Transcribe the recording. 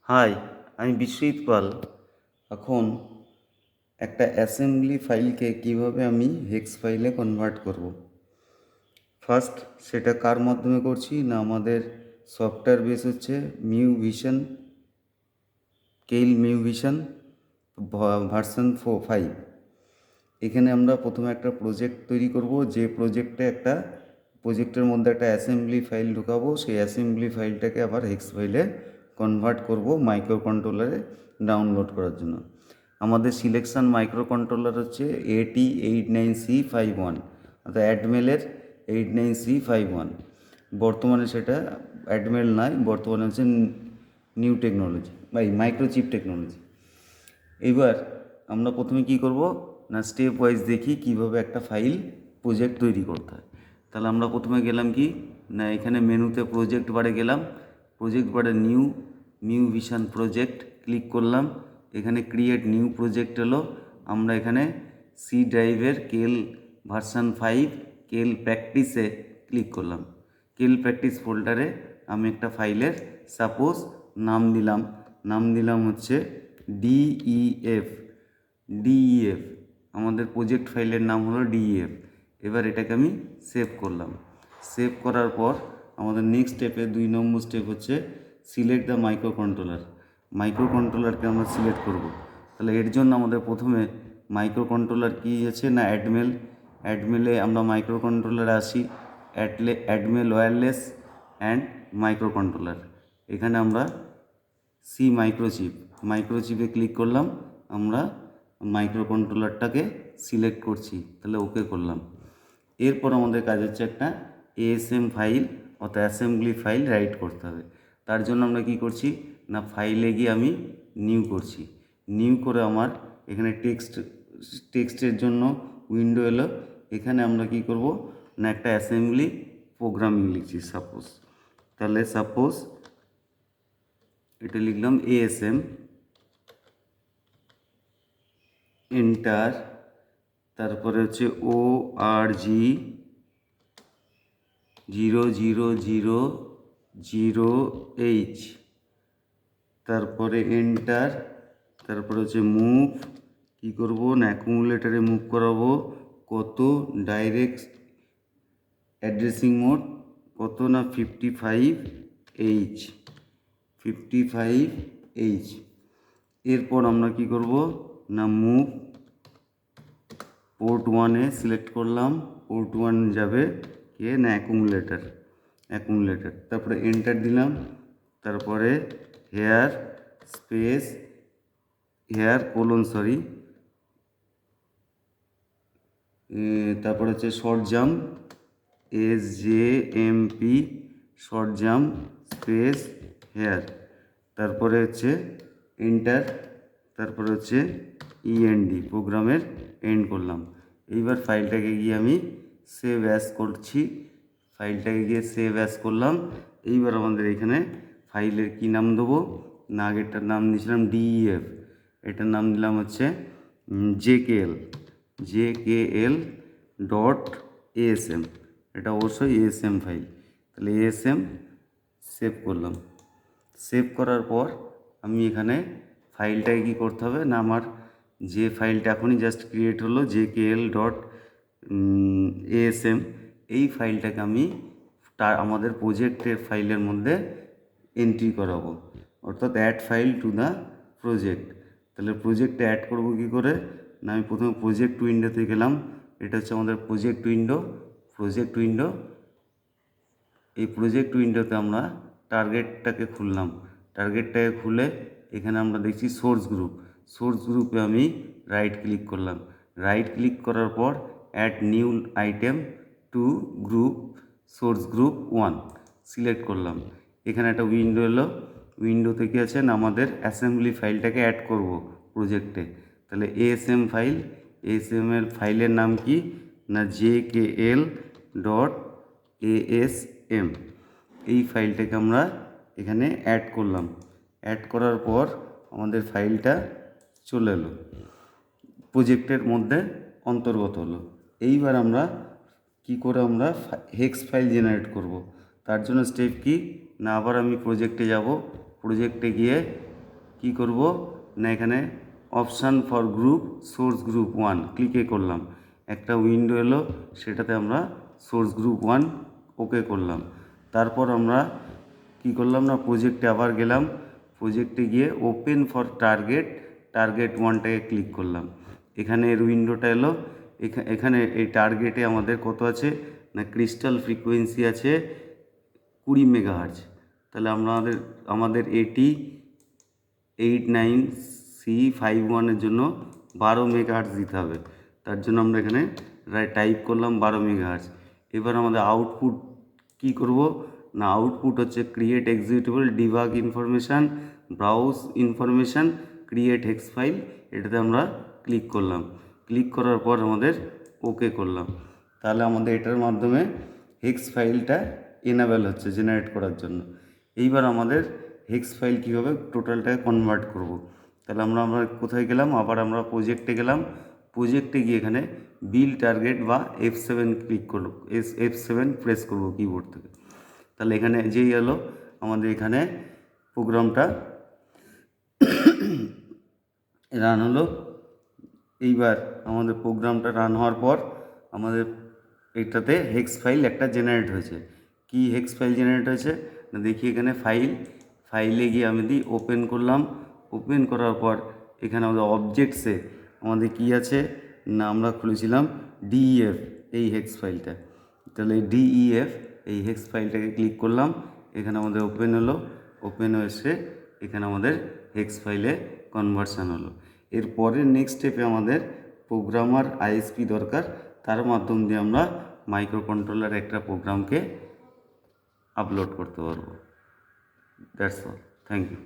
High, আমি বিশ্বজিৎ পাল। এখন একটা অ্যাসেম্বলি ফাইলকে কিভাবে আমি হেক্স ফাইলে কনভার্ট করব। ফার্স্ট সেটা কার মাধ্যমে করছি না, আমাদের সফটওয়্যার বেস হচ্ছে মিউভিশন, কেইল মিউভিশন ভার্সন 5। এখানে আমরা প্রথমে একটা প্রজেক্ট তৈরি করব, যে প্রজেক্টের মধ্যে একটা অ্যাসেম্বলি ফাইল ঢুকাবো। সেই অ্যাসেম্বলি ফাইলটাকে আবার হেক্স ফাইলে কনভার্ট করব মাইক্রো কন্ট্রোলারে ডাউনলোড করার জন্য। আমাদের সিলেকশান মাইক্রো কন্ট্রোলার হচ্ছে AT89C51, অর্থাৎ অ্যাডমেলের 89C51। বর্তমানে সেটা অ্যাডমেল নয়, বর্তমানে হচ্ছে নিউ টেকনোলজি বা মাইক্রোচিপ টেকনোলজি। এবার আমরা প্রথমে কি করব না, স্টেপ ওয়াইজ দেখি কিভাবে একটা ফাইল প্রজেক্ট তৈরি করতে হয়। তাহলে আমরা প্রথমে গেলাম কি না, এখানে মেনুতে প্রজেক্ট বারে গেলাম, প্রজেক্ট বারে নিউ ভিশন প্রজেক্ট ক্লিক করলাম। এখানে ক্রিয়েট নিউ প্রজেক্ট এলো। আমরা এখানে সি ড্রাইভের কেল ভার্সন 5 কেল প্র্যাকটিসে ক্লিক করলাম। কেল প্র্যাকটিস ফোল্ডারে আমি একটা ফাইলের সাপোজ নাম দিলাম হচ্ছে ডিইএফ। আমাদের প্রজেক্ট ফাইলের নাম হলো ডিইএফ। এবার এটাকে আমি সেভ করলাম। সেভ করার পর আমাদের নেক্সট স্টেপে 2 নম্বর স্টেপ হচ্ছে সিলেক্ট দ্য মাইক্রো কন্ট্রোলারকে আমরা সিলেক্ট করব। তাহলে এর জন্য আমাদের প্রথমে মাইক্রো কন্ট্রোলার কী আছে না, অ্যাডমেলে আমরা মাইক্রো কন্ট্রোলারে আসি, অ্যাডমেল ওয়্যারলেস অ্যান্ড মাইক্রো কন্ট্রোলার। এখানে আমরা মাইক্রোচিপে ক্লিক করলাম। আমরা মাইক্রো কন্ট্রোলারটাকে সিলেক্ট করছি, তাহলে ওকে করলাম। এরপর আমাদের কাজ হচ্ছে একটা এএসএম ফাইল অর্থাৎ অ্যাসেম্বলি ফাইল রাইট করতে হবে। তার জন্য আমরা কি করছি না, ফাইলে গিয়ে আমি নিউ করছি। নিউ করে আমার এখানে টেক্সটের জন্য উইন্ডো এলো। এখানে আমরা কি করব না, একটা অ্যাসেম্বলি প্রোগ্রামিং লিখছি সাপোজ এটা লিখলাম এএসএম, এন্টার, তারপরে হচ্ছে ORG0000H, তারপরে এন্টার, তারপরে হচ্ছে মুভ। কী করবো না, অ্যাকুমুলেটারে মুভ করাবো কত, ডাইরেক্ট অ্যাড্রেসিং মোড কত না 55H। এরপর আমরা কি করব না, মুভ পোর্ট 1-এ সিলেক্ট করলাম। পোর্ট 1 যাবে কে না, অ্যাকুমুলেটার। তারপরে এন্টার দিলাম। তারপরে তারপরে হচ্ছে short jump SJMP, short jump space here, তারপরে হচ্ছে এন্টার, তারপরে হচ্ছে END, প্রোগ্রামের এন্ড করলাম। এইবার ফাইলটাকে গিয়ে আমি সেভ অ্যাজ করলাম। এইবার আমাদের এখানে ফাইলের কি নাম দেবো না, আগেরটার নাম দিয়েছিলাম ডিইএফ, এটার নাম দিলাম হচ্ছে JKL.ASM। এটা অবশ্যই ASM ফাইল। তাহলে ASM সেভ করলাম। সেভ করার পর আমি এখানে ফাইলটাকে কী করতে হবে না, আমার যে ফাইলটা এখনই জাস্ট ক্রিয়েট হলো JKL.ASM, এই ফাইলটাকে আমি আমাদের প্রজেক্টের ফাইলের মধ্যে এন্ট্রি করাবো, অর্থাৎ add file to the project. তাহলে প্রজেক্টে অ্যাড করব কী করে না, আমি প্রথমে প্রজেক্ট উইন্ডোতে গেলাম। এটা হচ্ছে আমাদের প্রজেক্ট উইন্ডো। এই প্রজেক্ট উইন্ডোতে আমরা টার্গেটটাকে খুলে এখানে আমরা দেখছি সোর্স গ্রুপে আমি রাইট ক্লিক করার পর add new item to group source group 1 select করলাম। এখানে একটা উইন্ডো এলো। উইন্ডোতে কি আছে না, আমাদের অ্যাসেম্বলি ফাইলটাকে অ্যাড করব প্রজেক্টে। তাহলে ASM এর ফাইলের নাম কি না, JKL.ASM। এই ফাইলটাকে আমরা এখানে অ্যাড করলাম। অ্যাড করার পর আমাদের ফাইলটা চলে এলো, প্রজেক্টের মধ্যে অন্তর্গত হলো। এইবার আমরা কি করে আমরা হেক্স ফাইল জেনারেট করব। তার জন্য স্টেপ কি না, আবার আমি প্রজেক্টে যাব। প্রজেক্টে গিয়ে কি করব না এখানে option for group source group 1 ক্লিকে করলাম, একটা উইন্ডো এলো, সেটাতে আমরা সোর্স গ্রুপ 1 ওকে করলাম। তারপর আমরা কি করলাম না প্রজেক্টে আবার গেলাম, প্রজেক্টে গিয়ে ওপেন ফর টার্গেট 1টাকে ক্লিক করলাম। এখানে এর উইন্ডোটা এলো, এখানে এই টার্গেটে আমাদের কত আছে না ক্রিস্টাল ফ্রিকোয়েন্সি আছে 20 মেগাহার্জ। তাহলে আমাদের এটি 89C51 জন্য 12 মেগাহার্জ দিতে হবে। তার জন্য আমরা এখানে টাইপ করলাম 12 মেগাহার্জ। এবার আমাদের আউটপুট কি করব না আউটপুট হচ্ছে create executable, debug information, browse information, create hex file, এটাতে আমরা ক্লিক করলাম। ক্লিক করার পর আমাদের ওকে করলাম। তাহলে আমাদের এটার মাধ্যমে হেক্স ফাইলটা এনাবেল হচ্ছে জেনারেট করার জন্য। এইবার আমাদের হেক্স ফাইল কীভাবে টোটালটাকে কনভার্ট করব। তাহলে আমরা কোথায় গেলাম, আবার আমরা প্রজেক্টে গেলাম, প্রজেক্টে গিয়ে এখানে বিল টার্গেট বা F7 ক্লিক করব, F7 প্রেস করব কিবোর্ড থেকে। তাহলে এখানে যেই এলো আমাদের এখানে প্রোগ্রামটা রান হলো। এইবার আমাদের প্রোগ্রামটা রান হওয়ার পর আমাদের এটাতে হেক্স ফাইল একটা জেনারেট হয়েছে। কি হেক্স ফাইল জেনারেট হয়েছে না দেখি এখানে ফাইলে গিয়ে আমি ওপেন করলাম। ওপেন করার পর এখানে আমাদের অবজেক্টসে আমাদের কি আছে না আমরা খুলেছিলাম DEF এই হেক্স ফাইলটা। তাহলে DEF এই হেক্স ফাইলটাকে ক্লিক করলাম, এখানে আমাদের ওপেন হলো, ওপেন হয়েছে এখানে আমাদের হেক্স ফাইলে কনভার্সান হলো। এরপরে নেক্সট স্টেপে আমাদের প্রোগ্রামার ISP দরকার, তার মাধ্যম দিয়ে আমরা মাইক্রো কন্ট্রোলার একটা প্রোগ্রামকে আপলোড করতে পারবো। That's all, thank you.